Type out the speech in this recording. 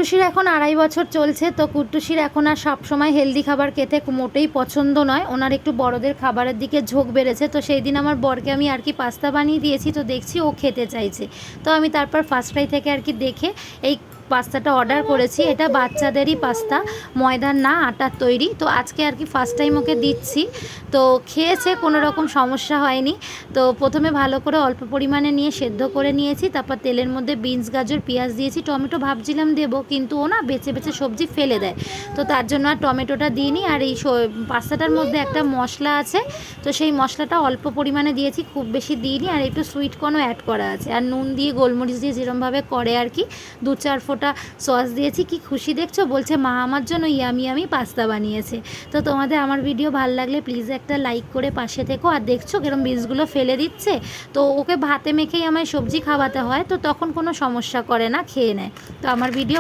কুট্টুসির এখন 2.5 বছর চলছে। তো কুট্টুসির এখন আর সবসময় হেলদি খাবার খেতে মোটেই পছন্দ নয়, ওনার একটু বড়দের খাবারের দিকে ঝোঁক বেড়েছে। তো সেই দিন আমার বরকে আমি আর কি পাস্তা বানিয়ে দিয়েছি, তো দেখছি ও খেতে চাইছে। তো আমি তারপর ফার্স্ট ফ্রাই থেকে আর কি দেখে এই পাস্তাটা অর্ডার করেছি। এটা বাচ্চাদেরই পাস্তা, ময়দার না, আটার তৈরি। তো আজকে আর কি ফার্স্ট টাইম ওকে দিচ্ছি। তো খেয়েছে, কোনো রকম সমস্যা হয়নি। তো প্রথমে ভালো করে অল্প পরিমাণে নিয়ে সেদ্ধ করে নিয়েছি, তারপর তেলের মধ্যে বিনস, গাজর, পেঁয়াজ দিয়েছি, টমেটো ভাবছিলাম দেবো, কিন্তু ও না বেছে বেছে সবজি ফেলে দেয়। তো তার জন্য আর টমেটোটা দিইনি। আর এই পাস্তাটার মধ্যে একটা মশলা আছে, তো সেই মশলাটা অল্প পরিমাণে দিয়েছি, খুব বেশি দিইনি। আর একটু সুইট কর্নও অ্যাড করা আছে, আর নুন দিয়ে গোলমরিচ দিয়ে যেরমভাবে করে আর কি 2-4 ফোঁটা সস দিয়েছি। কি খুশি দেখছো, বলছে মা আমার জন্য ইয়ামি ইয়ামি পাস্তা বানিয়েছে। তো তোমাদের আমার ভিডিও ভালো লাগলে প্লিজ একটা লাইক করে পাশে থেকো। আর দেখছো কিরম বীজগুলো ফেলে দিচ্ছে। তো ওকে ভাতে মেখেই আমায় সবজি খাওয়াতে হয়, তো তখন কোনো সমস্যা করে না, খেয়ে নেয়। তো আমার ভিডিও